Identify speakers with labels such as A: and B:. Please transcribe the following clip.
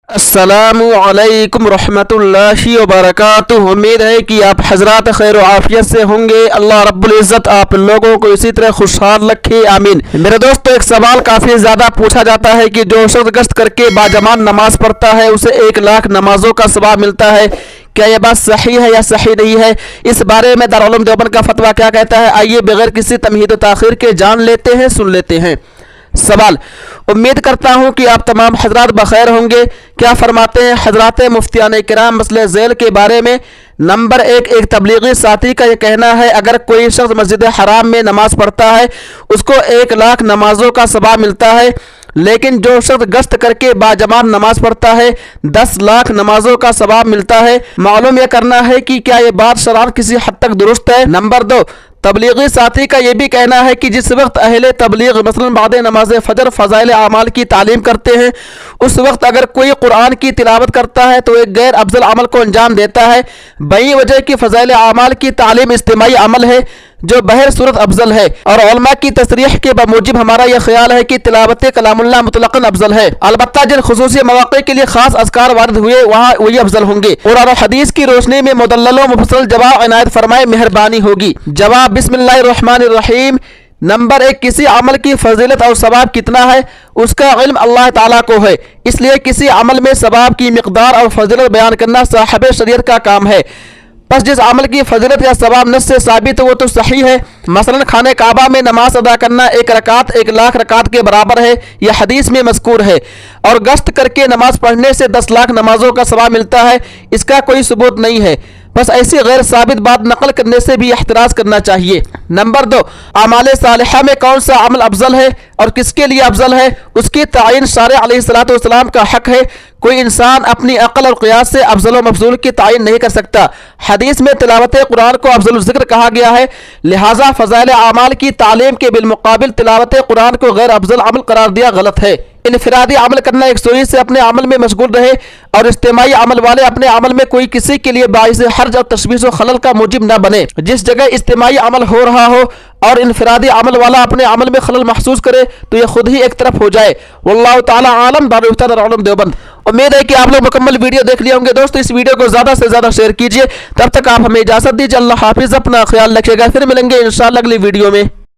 A: अस्सलामुअलैकुम रहमतुल्लाहि वबरकातुहू। उम्मीद है कि आप हजरात खैर आफियत से होंगे। अल्लाह रब्बुल इज़्ज़त आप लोगों को इसी तरह खुशहाल रखे, आमीन। मेरे दोस्तों, एक सवाल काफ़ी ज़्यादा पूछा जाता है कि जो शख्स गश्त करके बाजमात नमाज पढ़ता है उसे 1 लाख नमाजों का सवाब मिलता है। क्या यह बात सही है या सही नहीं है? इस बारे में दारुल उलूम देवबंद का फतवा क्या कहता है, आइए बगैर किसी तमहीद व ताखीर के जान लेते हैं, सुन लेते हैं। सवाल। उम्मीद करता हूँ कि आप तमाम हजरात बखैर होंगे। क्या फरमाते हैं हजरात मुफ्तियान किराम मसले ज़ैल के बारे में? नंबर 1, एक तबलीगी साथी का यह कहना है अगर कोई शख्स मस्जिद हराम में नमाज पढ़ता है उसको 1 लाख नमाजों का सवाब मिलता है, लेकिन जो शख्स गश्त करके बाजमात नमाज पढ़ता है 10 लाख नमाजों का सवाब मिलता है। मालूम यह करना है कि क्या यह बात शरअन किसी हद तक दुरुस्त है। नंबर 2, तबलीगी साथी का यह भी कहना है कि जिस वक्त अहले तबलीग मसलन बाद नमाज फजर फ़ज़ाइल आमाल की तालीम करते हैं उस वक्त अगर कोई कुरान की तिलावत करता है तो एक गैर अफजल अमल को अंजाम देता है, बई वजह की फ़ज़ाइल आमाल की तालीम इज्तिमाई अमल है जो बहर सूरत अफजल है, और उलमा की तसरीह के बमूजिब हमारा यह ख्याल है कि तिलावत कलामुल्लाह मुतलक़न अफजल है। अलबत्ता जिन खुसूसी मौक़े के लिए खास अज़कार वारिद हुए वहाँ वही अफजल होंगे। कुरान और हदीस की रोशनी में मुदल्लल व मुफस्सल जवाब इनायत फरमाए, मेहरबानी होगी। जवाब बिस्मिल्लाहिर्रहमानिर्रहीम। नंबर 1, किसी अमल की फजीलत और सवाब कितना है उसका इल्म अल्लाह ताला को है, इसलिए किसी अमल में सवाब की मिक़दार और फजीलत बयान करना साहिब शरीयत का काम है। बस जिस अमल की फजीलत या सवाब नस से साबित वो तो सही है। मसलन खाने काबा में नमाज अदा करना 1 रकात 1 लाख रकात के बराबर है, यह हदीस में मज़कूर है, और गश्त करके नमाज पढ़ने से 10 लाख नमाजों का सवाब मिलता है, इसका कोई सबूत नहीं है। बस ऐसी गैर साबित बात नकल करने से भी एहतराज करना चाहिए। नंबर 2, आमाल सालिहा में कौन सा अमल अफजल है और किसके लिए अफजल है उसकी तायीन शारिअ अलैहिस्सलातु वस्सलाम का हक है। कोई इंसान अपनी अक्ल और क़ियास से अफजल व मफजूल की तायीन नहीं कर सकता। हदीस में तिलावत कुरान को अफजल ज़िक्र कहा गया है, लिहाजा फ़ज़ाइल आमाल की तालीम के बिलमुकाबिल तिलावत कुरान को गैर अफजल अमल करार दिया गलत है। इनफरादी अमल करना एक सूरी से अपने अमल में मशगूल रहे और इज्तिमाई अमल वाले अपने अमल में कोई किसी के लिए बाइस हर्ज और तशवीश व खलल का मूजिब न बने। जिस जगह इज्तिमाई अमल हो रहा हो और इनफरादी अमल वाला अपने अमल में खलल महसूस करे तो यह खुद ही एक तरफ हो जाए। वल्लाहु ताला आलम। दारुल उलूम देवबंद। उम्मीद है कि आप लोग मुकम्मल वीडियो देख लिए होंगे। दोस्तों, इस वीडियो को ज़्यादा से ज़्यादा शेयर कीजिए। तब तक आप हमें इजाज़त दीजिए। अल्लाह हाफिज़, अपना ख्याल रखिएगा। फिर मिलेंगे इंशाअल्लाह अगली वीडियो में।